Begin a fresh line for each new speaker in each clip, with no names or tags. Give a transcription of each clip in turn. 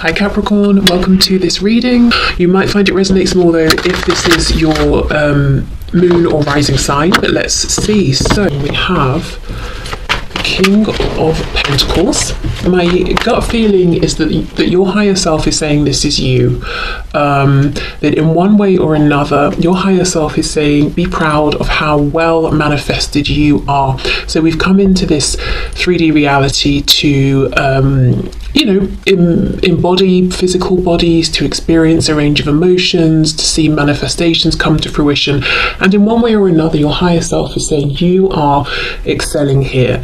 Hi Capricorn, welcome to this reading. You might find it resonates more though if this is your moon or rising sign, but let's see. So we have the King of Pentacles. My gut feeling is that your higher self is saying this is you. That in one way or another, your higher self is saying be proud of how well manifested you are. So we've come into this 3D reality to embody physical bodies, to experience a range of emotions, to see manifestations come to fruition. And in one way or another, your higher self is saying you are excelling here.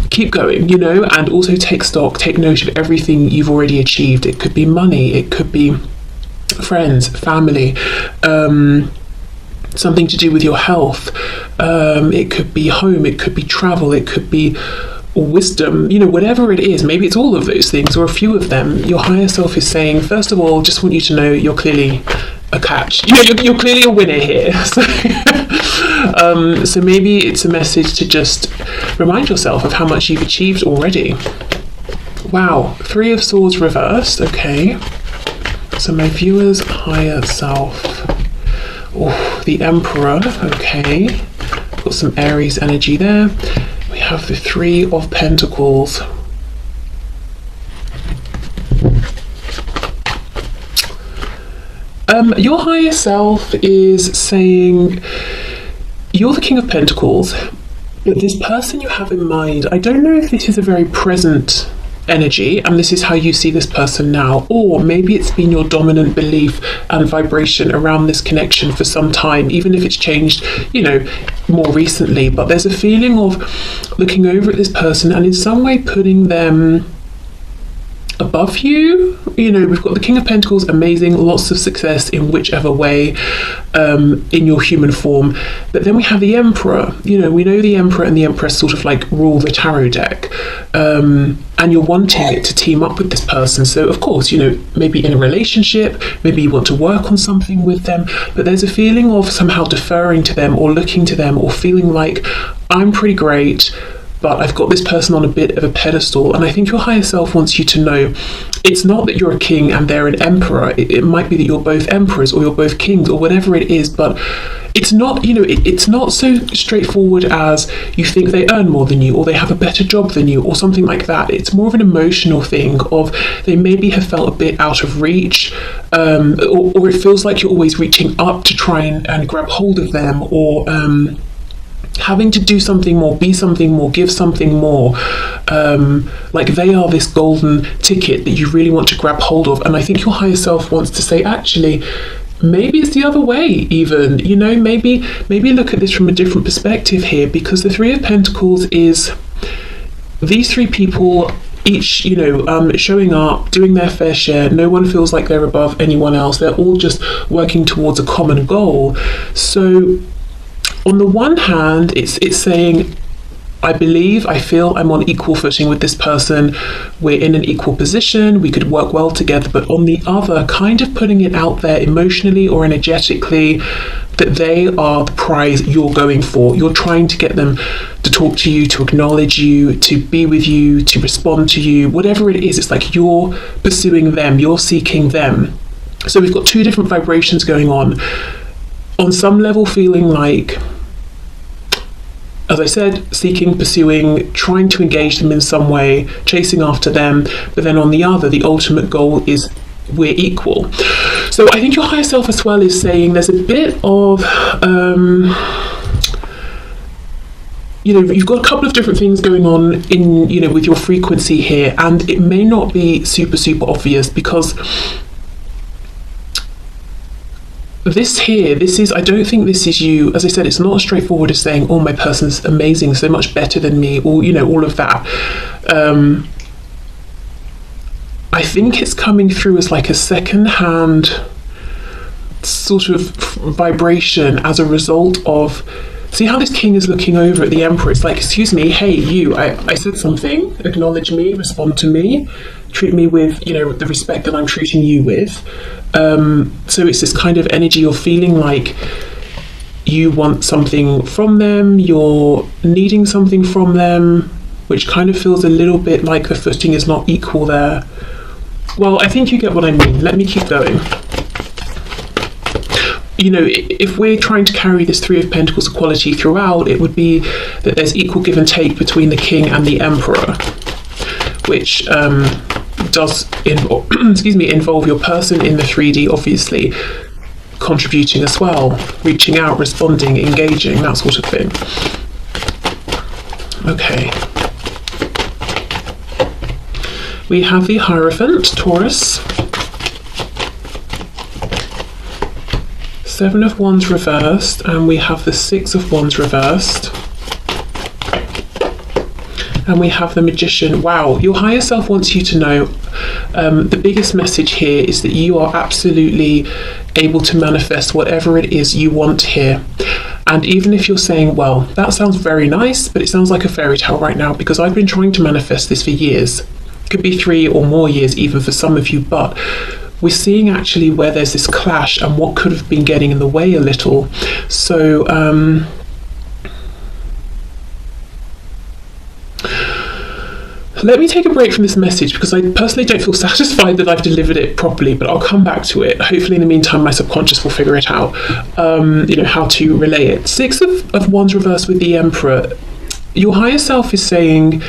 Keep going, and also take stock, take note of everything you've already achieved. It could be money, it could be friends, family, something to do with your health. It could be home, it could be travel, it could be wisdom, whatever it is. Maybe it's all of those things or a few of them. Your higher self is saying, first of all, just want you to know you're clearly a catch. You're clearly a winner here. So maybe it's a message to just remind yourself of how much you've achieved already. Wow, 3 of Swords reversed. Okay, so my viewer's higher self. Oh, the Emperor. Okay, got some Aries energy there. We have the 3 of Pentacles. Your higher self is saying you're the King of Pentacles, but this person you have in mind, I don't know if this is a very present energy and this is how you see this person now, or maybe it's been your dominant belief and vibration around this connection for some time, even if it's changed more recently. But there's a feeling of looking over at this person and in some way putting them above you. We've got the King of Pentacles, amazing, lots of success in whichever way, in your human form. But then we have the Emperor. We know the Emperor and the Empress sort of like rule the tarot deck, and you're wanting it to team up with this person. So of course, maybe in a relationship, maybe you want to work on something with them, but there's a feeling of somehow deferring to them or looking to them or feeling like I'm pretty great, but I've got this person on a bit of a pedestal. And I think your higher self wants you to know it's not that you're a king and they're an emperor. It might be that you're both emperors or you're both kings or whatever it is, but it's not, it's not so straightforward as you think they earn more than you or they have a better job than you or something like that. It's more of an emotional thing of they maybe have felt a bit out of reach, or it feels like you're always reaching up to try and grab hold of them, or having to do something more, be something more, give something more, like they are this golden ticket that you really want to grab hold of. And I think your higher self wants to say, actually, maybe it's the other way even, maybe look at this from a different perspective here, because the 3 of Pentacles is these 3 people each, showing up, doing their fair share. No one feels like they're above anyone else. They're all just working towards a common goal. So on the one hand, it's saying, I feel I'm on equal footing with this person. We're in an equal position. We could work well together. But on the other, kind of putting it out there emotionally or energetically that they are the prize you're going for. You're trying to get them to talk to you, to acknowledge you, to be with you, to respond to you, whatever it is. It's like you're pursuing them. You're seeking them. So we've got 2 different vibrations going on. On some level, feeling like, as I said, seeking, pursuing, trying to engage them in some way, chasing after them. But then on the other, the ultimate goal is we're equal. So I think your higher self as well is saying there's a bit of, you've got a couple of different things going on in, with your frequency here. And it may not be super, super obvious because I don't think this is you. As I said, it's not as straightforward as saying, oh, my person's amazing, so much better than me, or, all of that. I think it's coming through as like a second-hand sort of vibration as a result of, see how this king is looking over at the emperor. It's like, excuse me, hey, you, I said something, acknowledge me, respond to me, treat me with, the respect that I'm treating you with. So it's this kind of energy, you're feeling like you want something from them, you're needing something from them, which kind of feels a little bit like the footing is not equal there. Well, I think you get what I mean. Let me keep going. You know, if we're trying to carry this Three of Pentacles quality throughout, it would be that there's equal give and take between the King and the Emperor, which does involve your person in the 3D, obviously, contributing as well, reaching out, responding, engaging, that sort of thing. Okay. We have the Hierophant, Taurus. Seven of Wands reversed, and we have the Six of Wands reversed. And we have the Magician. Wow, your higher self wants you to know the biggest message here is that you are absolutely able to manifest whatever it is you want here. And even if you're saying, well, that sounds very nice, but it sounds like a fairy tale right now, because I've been trying to manifest this for years. It could be 3 or more years even for some of you, but we're seeing actually where there's this clash and what could have been getting in the way a little. So let me take a break from this message, because I personally don't feel satisfied that I've delivered it properly, but I'll come back to it. Hopefully in the meantime my subconscious will figure it out, you know, how to relay it. Six of Wands reversed with the Emperor. Your higher self is saying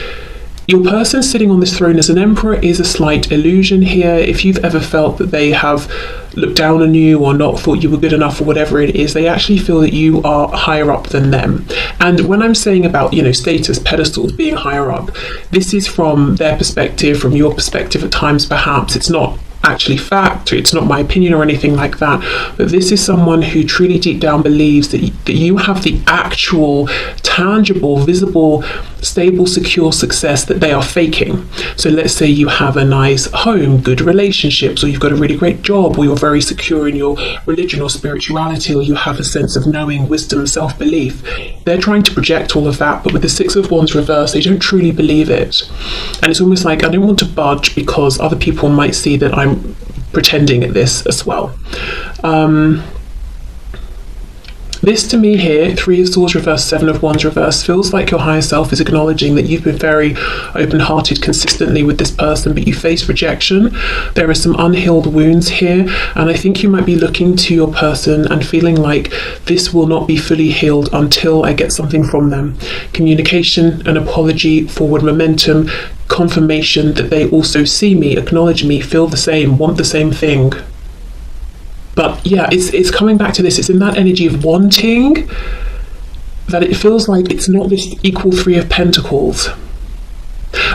your person sitting on this throne as an emperor is a slight illusion here. If you've ever felt that they have looked down on you or not thought you were good enough or whatever it is, they actually feel that you are higher up than them. And when I'm saying about, you know, status, pedestals, being higher up, this is from their perspective, from your perspective at times perhaps. It's not actually fact, it's not my opinion or anything like that, but this is someone who truly deep down believes that you have the actual, tangible, visible, stable, secure success that they are faking. So let's say you have a nice home, good relationships, or you've got a really great job, or you're very secure in your religion or spirituality, or you have a sense of knowing, wisdom, self-belief. They're trying to project all of that, but with the Six of Wands reversed, they don't truly believe it. And it's almost like, I don't want to budge because other people might see that I'm pretending at this as well. This to me here, Three of Swords reversed, Seven of Wands reversed, feels like your higher self is acknowledging that you've been very open-hearted consistently with this person, but you face rejection. There are some unhealed wounds here, and I think you might be looking to your person and feeling like this will not be fully healed until I get something from them. Communication, an apology, forward momentum, confirmation that they also see me, acknowledge me, feel the same, want the same thing. But yeah, it's coming back to this. It's in that energy of wanting that it feels like it's not this equal Three of Pentacles.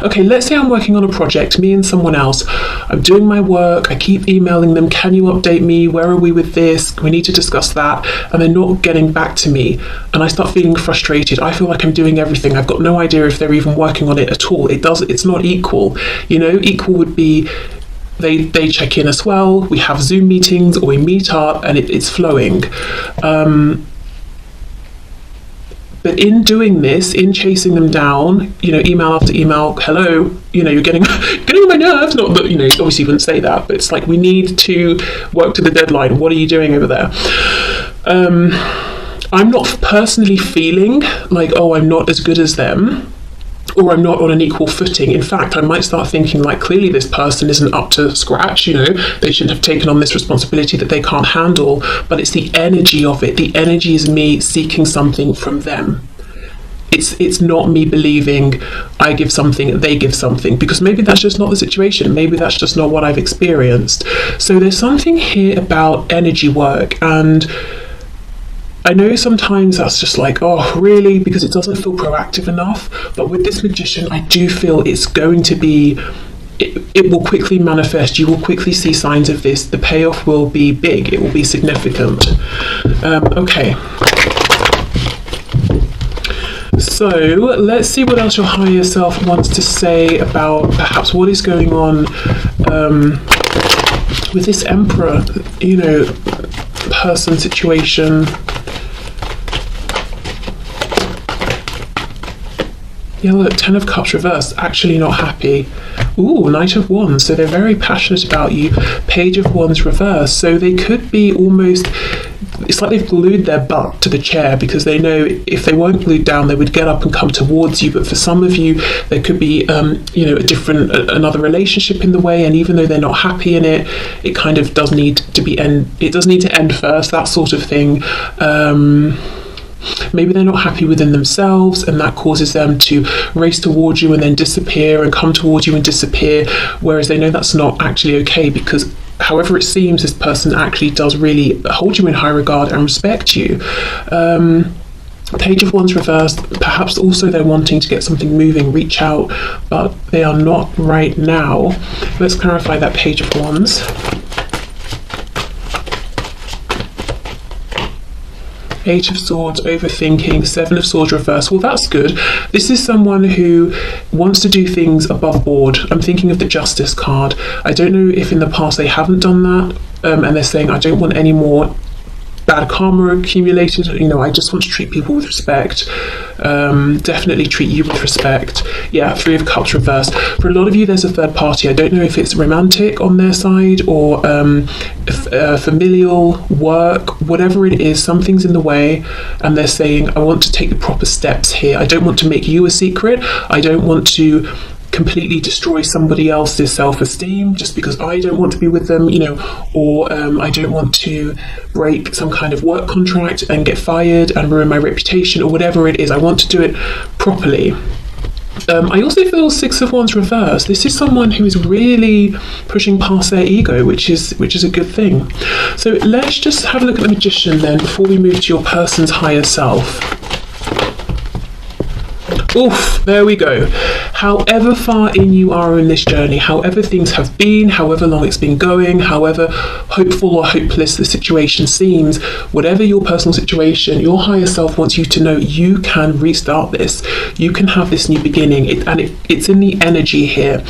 Okay, let's say I'm working on a project, me and someone else. I'm doing my work, I keep emailing them, can you update me? Where are we with this? We need to discuss that. And they're not getting back to me. And I start feeling frustrated. I feel like I'm doing everything. I've got no idea if they're even working on it at all. It's not equal. You know, equal would be they check in as well, we have Zoom meetings or we meet up and it's flowing. But in doing this, in chasing them down, you know, email after email, hello, you know, you're getting on my nerves. Not that, you know, obviously you wouldn't say that, but it's like, we need to work to the deadline. What are you doing over there? I'm not personally feeling like, oh, I'm not as good as them, or I'm not on an equal footing. In fact, I might start thinking like, clearly this person isn't up to scratch, you know, they shouldn't have taken on this responsibility that they can't handle. But it's the energy of it. The energy is me seeking something from them. It's not me believing I give something, they give something, because maybe that's just not the situation. Maybe that's just not what I've experienced. So there's something here about energy work, and I know sometimes that's just like, oh, really? Because it doesn't feel proactive enough. But with this Magician, I do feel it's going to be, it will quickly manifest. You will quickly see signs of this. The payoff will be big. It will be significant. Okay. So let's see what else your higher self wants to say about perhaps what is going on with this Emperor, you know, person situation. Yeah, look, Ten of Cups reversed, actually not happy. Ooh, Knight of Wands, so they're very passionate about you. Page of Wands reversed, so they could be almost, it's like they've glued their butt to the chair because they know if they weren't glued down, they would get up and come towards you. But for some of you, there could be, another relationship in the way, and even though they're not happy in it, it kind of does need to end first, that sort of thing. Maybe they're not happy within themselves, and that causes them to race towards you and then disappear, and come towards you and disappear, whereas they know that's not actually okay, because however it seems, this person actually does really hold you in high regard and respect you. Page of Wands reversed, perhaps also they're wanting to get something moving, reach out, but they are not right now. Let's clarify that Page of Wands. Eight of Swords, overthinking, Seven of Swords reverse. Well, that's good. This is someone who wants to do things above board. I'm thinking of the Justice card. I don't know if in the past they haven't done that, and they're saying, I don't want any more bad karma accumulated. I just want to treat people with respect. Definitely treat you with respect. Yeah, Three of Cups reversed. For a lot of you, there's a third party. I don't know if it's romantic on their side or familial, work, whatever it is, something's in the way, and they're saying, I want to take the proper steps here. I don't want to make you a secret. I don't want to completely destroy somebody else's self-esteem just because I don't want to be with them, or I don't want to break some kind of work contract and get fired and ruin my reputation, or whatever it is. I want to do it properly. I also feel Six of Wands reversed. This is someone who is really pushing past their ego, which is a good thing. So let's just have a look at the Magician then before we move to your person's higher self. Oof, there we go. However far in you are in this journey, however things have been, however long it's been going, however hopeful or hopeless the situation seems, whatever your personal situation, your higher self wants you to know you can restart this. You can have this new beginning, it's in the energy here.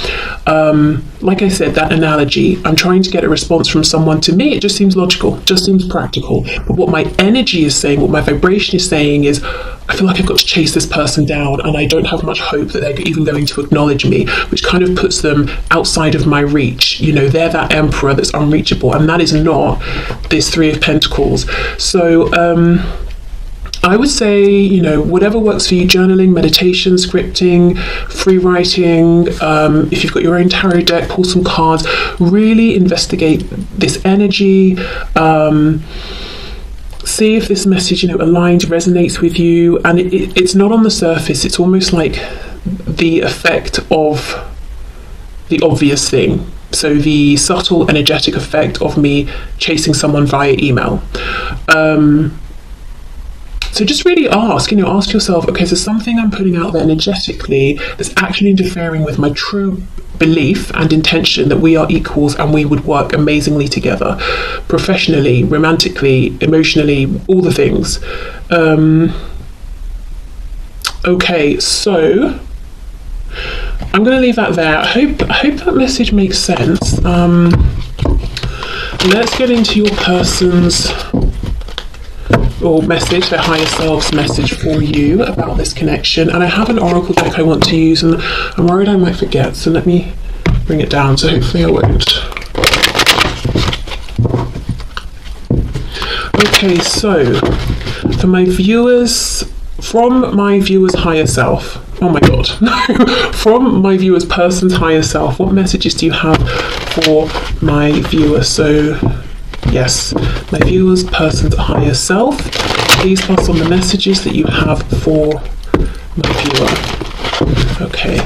Like I said, that analogy, I'm trying to get a response from someone. To me, it just seems logical, just seems practical. But what my energy is saying, what my vibration is saying is, I feel like I've got to chase this person down, and I don't have much hope that they're even going to acknowledge me, which kind of puts them outside of my reach. They're that emperor that's unreachable, and that is not this Three of Pentacles. So I would say, whatever works for you, journaling, meditation, scripting, free writing, if you've got your own tarot deck, pull some cards, really investigate this energy, see if this message, aligns, resonates with you. And it's not on the surface, it's almost like the effect of the obvious thing. So the subtle energetic effect of me chasing someone via email. So just really ask yourself, okay, so something I'm putting out there energetically that's actually interfering with my true belief and intention that we are equals and we would work amazingly together, professionally, romantically, emotionally, all the things. Okay, so I'm going to leave that there. I hope that message makes sense. Let's get into your person's message, their higher self's message for you about this connection. And I have an oracle deck I want to use, and I'm worried I might forget, so let me bring it down, so hopefully I won't. Okay, so for my viewers, from my viewer's higher self, oh my god, no, from my viewer's person's higher self, what messages do you have for my viewer? So yes, my viewer's person's higher self, please pass on the messages that you have for my viewer. Okay.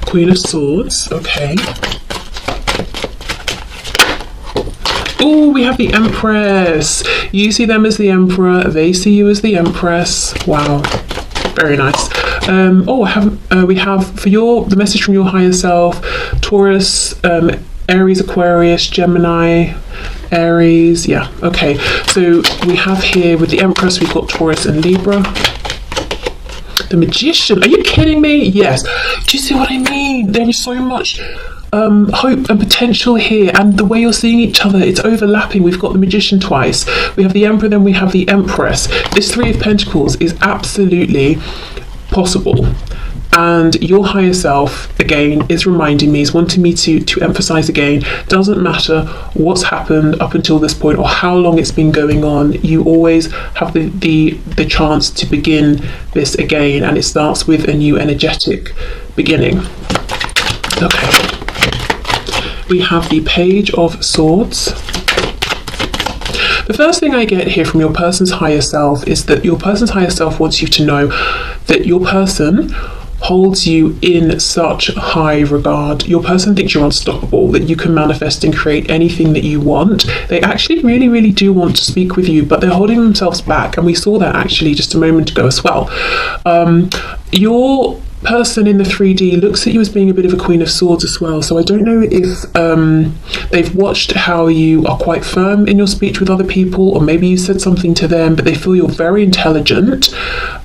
Queen of Swords, okay. Oh, we have the Empress. You see them as the Emperor, they see you as the Empress. Wow, very nice. We have for the message from your higher self, Taurus, Aries, Aquarius, Gemini, Aries. Yeah, okay. So we have here with the Empress, we've got Taurus and Libra. the Magician. Are you kidding me? Yes. Do you see what I mean? There is so much hope and potential here, and the way you're seeing each other, it's overlapping. We've got the Magician twice, we have the Emperor, then we have the Empress. This Three of Pentacles is absolutely possible, and your higher self again is reminding me, is wanting me to emphasize again, doesn't matter what's happened up until this point or how long it's been going on, you always have the chance to begin this again, and it starts with a new energetic beginning. Okay, we have the Page of Swords. The first thing I get here from your person's higher self is that your person's higher self wants you to know that your person holds you in such high regard. Your person thinks you're unstoppable, that you can manifest and create anything that you want. They actually really do want to speak with you, but they're holding themselves back, and we saw that actually just a moment ago as well. Your person in the 3D looks at you as being a bit of a Queen of Swords as well, so I don't know if they've watched how you are quite firm in your speech with other people, or maybe you said something to them, but they feel you're very intelligent,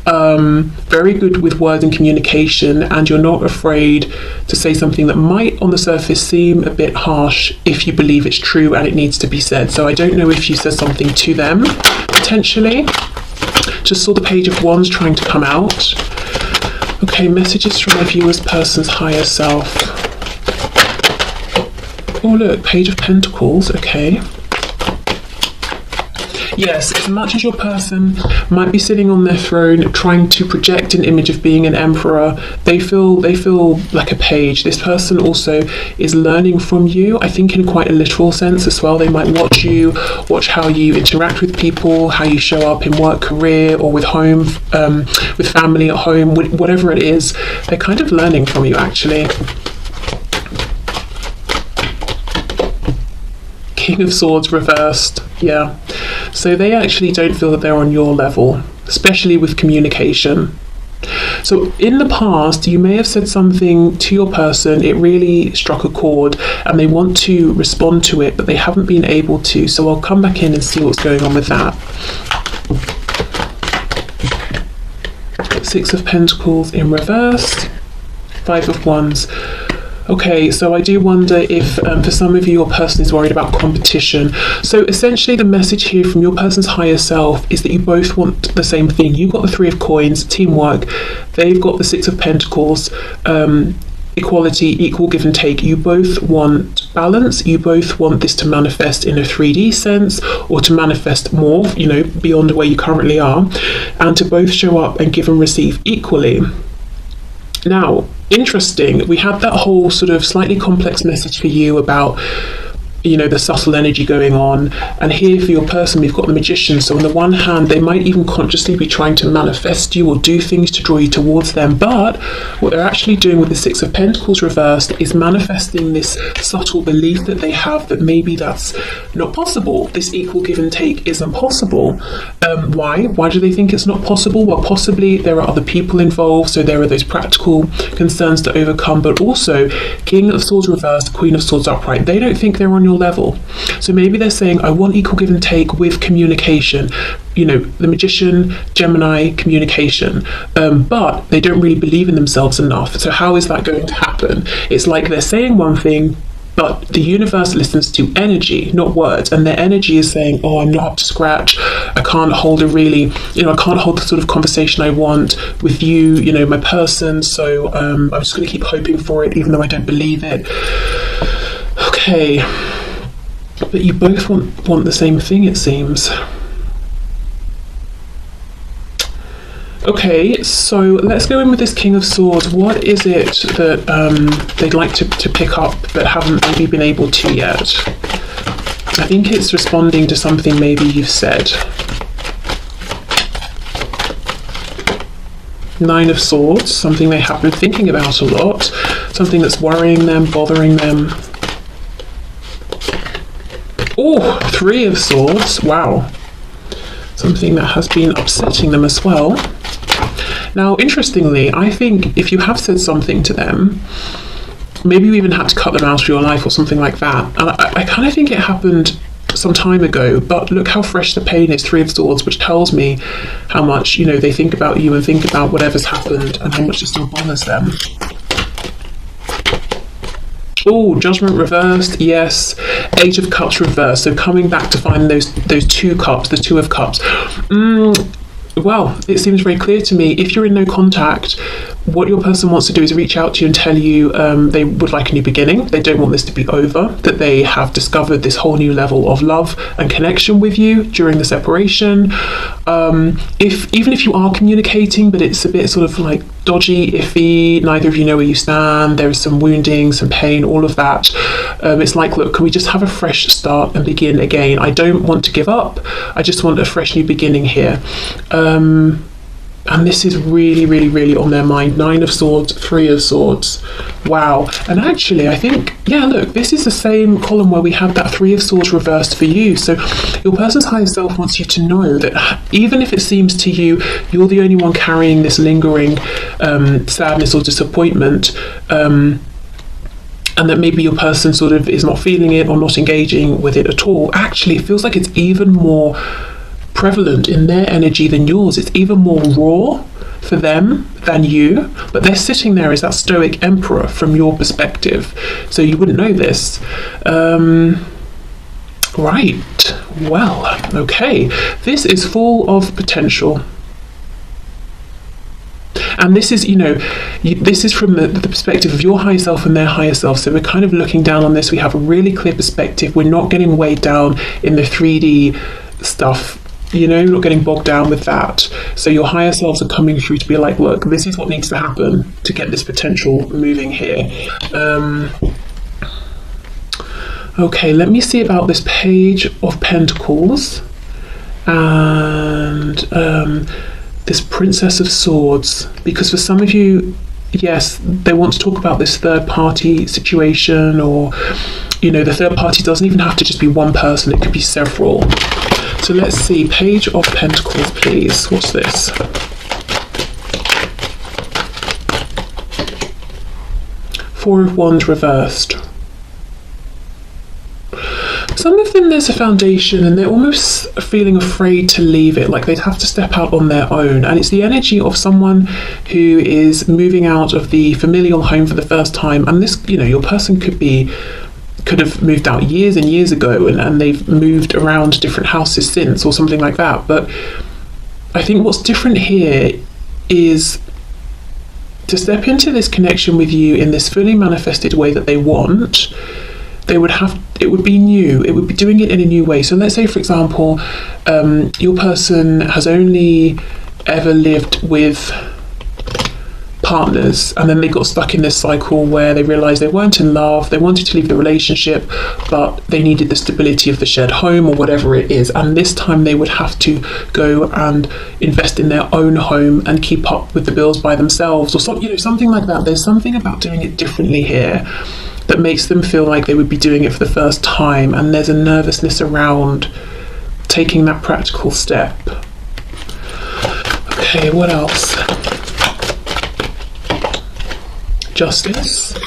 very good with words and communication, and you're not afraid to say something that might on the surface seem a bit harsh if you believe it's true and it needs to be said. So I don't know if you said something to them potentially. Just saw the Page of Wands trying to come out. Okay, messages from my viewer's person's higher self. Oh look, Page of Pentacles, okay. Yes, as much as your person might be sitting on their throne trying to project an image of being an emperor, they feel like a page. This person also is learning from you, I think in quite a literal sense as well. They might watch you, watch how you interact with people, how you show up in work, career, or with home, with family at home, whatever it is. They're kind of learning from you actually. King of Swords reversed, yeah. So they actually don't feel that they're on your level, especially with communication. So in the past, you may have said something to your person, it really struck a chord, and they want to respond to it, but they haven't been able to. So I'll come back in and see what's going on with that. Six of Pentacles in reverse, Five of Wands. Okay, so I do wonder if for some of you, your person is worried about competition. So essentially the message here from your person's higher self is that you both want the same thing. You've got the Three of Coins, teamwork. They've got the Six of Pentacles, equality, equal give and take. You both want balance. You both want this to manifest in a 3D sense, or to manifest more, you know, beyond where you currently are, and to both show up and give and receive equally. Now, interesting, we had that whole sort of slightly complex message for you about, you know, the subtle energy going on, and here for your person we've got the Magician. So on the one hand, they might even consciously be trying to manifest you or do things to draw you towards them, but what they're actually doing with the Six of Pentacles reversed is manifesting this subtle belief that they have that maybe that's not possible. This equal give and take isn't possible. Why do they think it's not possible? Well, possibly there are other people involved, so there are those practical concerns to overcome, but also King of Swords reversed, Queen of Swords upright. They don't think they're on your level. So maybe they're saying, I want equal give and take with communication. You know, the Magician, Gemini, communication. But they don't really believe in themselves enough. So how is that going to happen? It's like they're saying one thing, but the universe listens to energy, not words, and their energy is saying, oh, I'm not up to scratch, I can't hold a really, you know, I can't hold the sort of conversation I want with you, you know, my person, so I'm just going to keep hoping for it, even though I don't believe it. Okay, but you both want the same thing, it seems. Okay, so let's go in with this King of Swords. What is it that they'd like to pick up but haven't maybe been able to yet? I think it's responding to something maybe you've said. Nine of Swords, something they have been thinking about a lot, something that's worrying them, bothering them. Oh, Three of Swords, wow. Something that has been upsetting them as well. Now, interestingly, I think if you have said something to them, maybe you even had to cut them out of your life or something like that. And I kind of think it happened some time ago, but look how fresh the pain is, Three of Swords, which tells me how much, you know, they think about you and think about whatever's happened and how much it still bothers them. Oh, Judgment reversed, yes. Eight of Cups reversed, so coming back to find those two cups, the Two of Cups. Well, it seems very clear to me, if you're in no contact, what your person wants to do is reach out to you and tell you they would like a new beginning. They don't want this to be over, that they have discovered this whole new level of love and connection with you during the separation. Even if you are communicating, but it's a bit sort of like dodgy, iffy, neither of you know where you stand, there is some wounding, some pain, all of that. It's like, look, can we just have a fresh start and begin again? I don't want to give up. I just want a fresh new beginning here. And this is really, really, really on their mind. Nine of Swords, Three of Swords. Wow. And actually, I think, yeah, look, this is the same column where we have that Three of Swords reversed for you. So your person's higher self wants you to know that even if it seems to you you're the only one carrying this lingering sadness or disappointment, and that maybe your person sort of is not feeling it or not engaging with it at all, actually it feels like it's even more prevalent in their energy than yours. It's even more raw for them than you, but they're sitting there as that stoic emperor from your perspective, so you wouldn't know this. Right, well, okay, this is full of potential. And this is, you know, this is from the perspective of your higher self and their higher self. So we're kind of looking down on this. We have a really clear perspective. We're not getting weighed down in the 3D stuff. You know, you're not getting bogged down with that. So your higher selves are coming through to be like, look, this is what needs to happen to get this potential moving here. Okay, let me see about this Page of Pentacles and this Princess of Swords, because for some of you, yes, they want to talk about this third party situation, or, you know, the third party doesn't even have to just be one person, it could be several. So let's see, Page of Pentacles, please. What's this? Four of Wands reversed. Some of them, there's a foundation and they're almost feeling afraid to leave it, like they'd have to step out on their own. And it's the energy of someone who is moving out of the familial home for the first time. And this, you know, your person could have moved out years and years ago, and they've moved around different houses since or something like that. But I think what's different here is to step into this connection with you in this fully manifested way that they want. It would be new, it would be doing it in a new way. So let's say, for example, your person has only ever lived with partners, and then they got stuck in this cycle where they realized they weren't in love, they wanted to leave the relationship, but they needed the stability of the shared home or whatever it is, and this time they would have to go and invest in their own home and keep up with the bills by themselves, or something, you know, something like that. There's something about doing it differently here that makes them feel like they would be doing it for the first time, and there's a nervousness around taking that practical step. Okay, what else? Justice,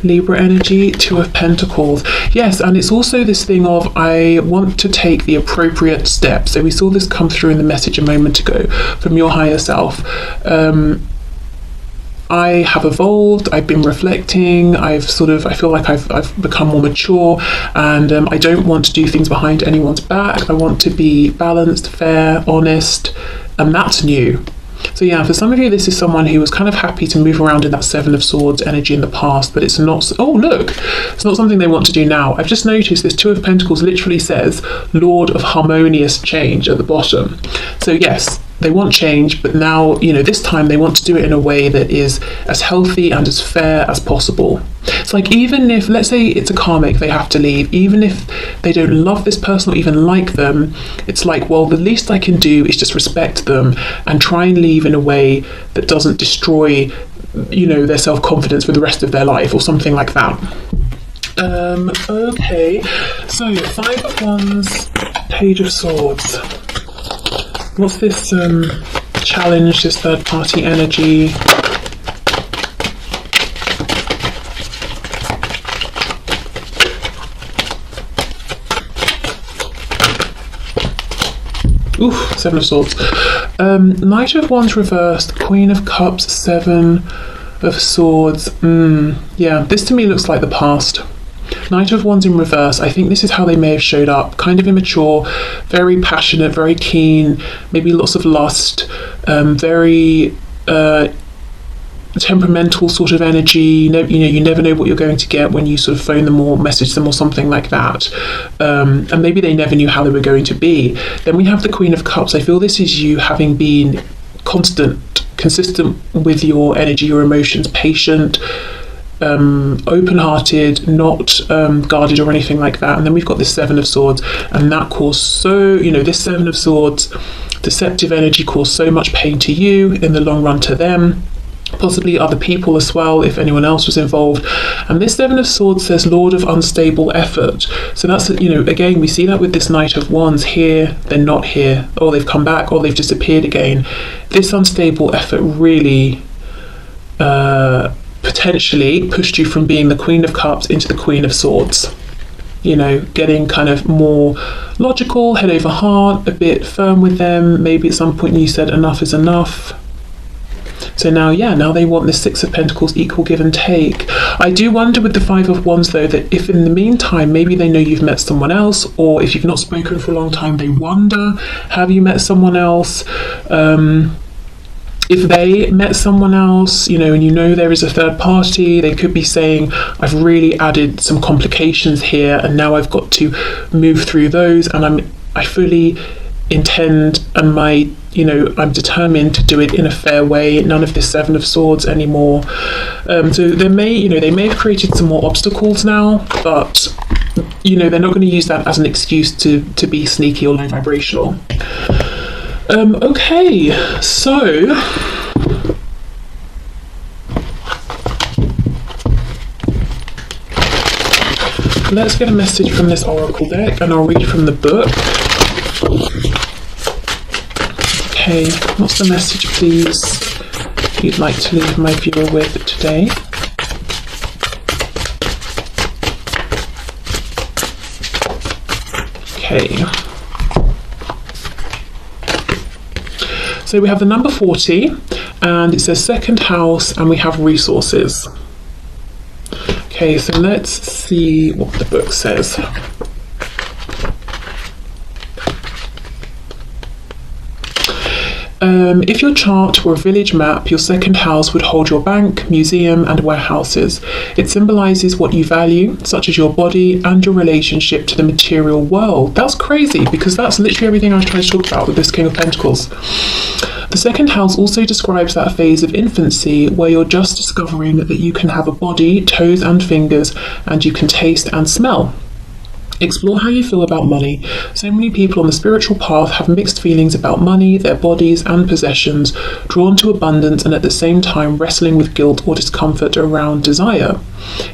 Libra energy, Two of Pentacles. Yes, and it's also this thing of, I want to take the appropriate step. So we saw this come through in the message a moment ago from your higher self. I have evolved, I've been reflecting, I feel like I've become more mature, and I don't want to do things behind anyone's back. I want to be balanced, fair, honest, and that's new. So yeah, for some of you, this is someone who was kind of happy to move around in that Seven of Swords energy in the past, but it's not, oh look, it's not something they want to do now. I've just noticed this Two of Pentacles literally says Lord of Harmonious Change at the bottom. So yes, they want change, but now, you know, this time they want to do it in a way that is as healthy and as fair as possible. It's like, even if, let's say it's a karmic, they have to leave, even if they don't love this person or even like them, it's like, well, the least I can do is just respect them and try and leave in a way that doesn't destroy, you know, their self-confidence for the rest of their life or something like that. Okay, so Five of Wands, Page of Swords. What's this challenge, this third party energy? Oof, Seven of Swords. Knight of Wands reversed, Queen of Cups, Seven of Swords. Yeah, this to me looks like the past. Knight of Wands in reverse, I think this is how they may have showed up. Kind of immature, very passionate, very keen, maybe lots of lust, very temperamental sort of energy. You never know what you're going to get when you sort of phone them or message them or something like that. And maybe they never knew how they were going to be. Then we have the Queen of Cups. I feel this is you having been consistent with your energy, your emotions, patient, open-hearted, not guarded or anything like that. And then we've got this Seven of Swords, and that caused this Seven of Swords, deceptive energy, caused so much pain to you, in the long run to them, possibly other people as well, if anyone else was involved. And this Seven of Swords says Lord of unstable effort. So that's, again, we see that with this Knight of Wands. Here, they're not here, or they've come back, or they've disappeared again. This unstable effort really potentially pushed you from being the Queen of Cups into the Queen of Swords. Getting kind of more logical, head over heart, a bit firm with them. Maybe at some point you said enough is enough. So now they want this Six of Pentacles, equal give and take. I do wonder with the Five of Wands though, that if in the meantime, maybe they know you've met someone else, or if you've not spoken for a long time, they wonder, have you met someone else? If they met someone else, and there is a third party, they could be saying, I've really added some complications here, and now I've got to move through those, and I fully intend, and I'm determined to do it in a fair way. None of this Seven of Swords anymore. So they may have created some more obstacles now, but they're not going to use that as an excuse to be sneaky or low vibrational. Okay, so let's get a message from this oracle deck, and I'll read from the book. Okay, what's the message, please, you'd like to leave my viewer with today? Okay. So we have the number 40, and it says second house, and we have resources. Okay, so let's see what the book says. If your chart were a village map, your second house would hold your bank, museum, and warehouses. It symbolises what you value, such as your body and your relationship to the material world. That's crazy, because that's literally everything I was trying to talk about with this King of Pentacles. The second house also describes that phase of infancy where you're just discovering that you can have a body, toes and fingers, and you can taste and smell. Explore how you feel about money. So many people on the spiritual path have mixed feelings about money, their bodies and possessions, drawn to abundance and at the same time wrestling with guilt or discomfort around desire.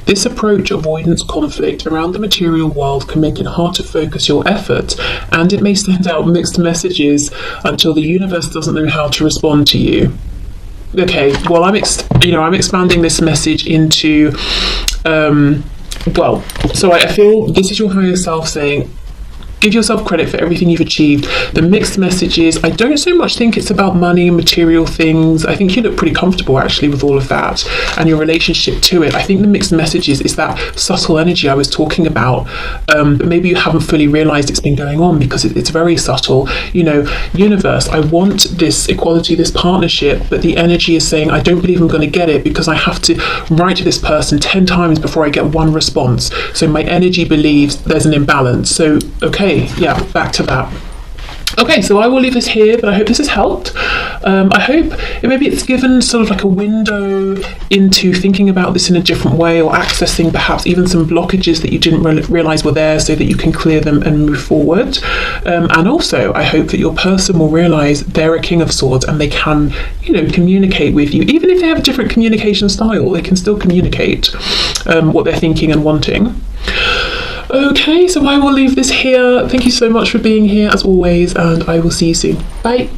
This approach avoidance conflict around the material world can make it hard to focus your efforts, and it may send out mixed messages until the universe doesn't know how to respond to you. Okay, well, I'm expanding this message into so I feel this is your higher self saying, give yourself credit for everything you've achieved. The mixed messages, I don't so much think it's about money and material things. I think you look pretty comfortable actually with all of that and your relationship to it. I think the mixed messages is that subtle energy I was talking about, but maybe you haven't fully realized it's been going on because it's very subtle. Universe, I want this equality, this partnership, but the energy is saying I don't believe I'm going to get it because I have to write to this person 10 times before I get one response. So my energy believes there's an imbalance. So okay, yeah, back to that. Okay, so I will leave this here, but I hope this has helped. I hope maybe it's given sort of like a window into thinking about this in a different way, or accessing perhaps even some blockages that you didn't realise were there so that you can clear them and move forward. And also, I hope that your person will realise they're a King of Swords and they can, communicate with you. Even if they have a different communication style, they can still communicate what they're thinking and wanting. Okay, so I will leave this here. Thank you so much for being here as always, and I will see you soon. Bye.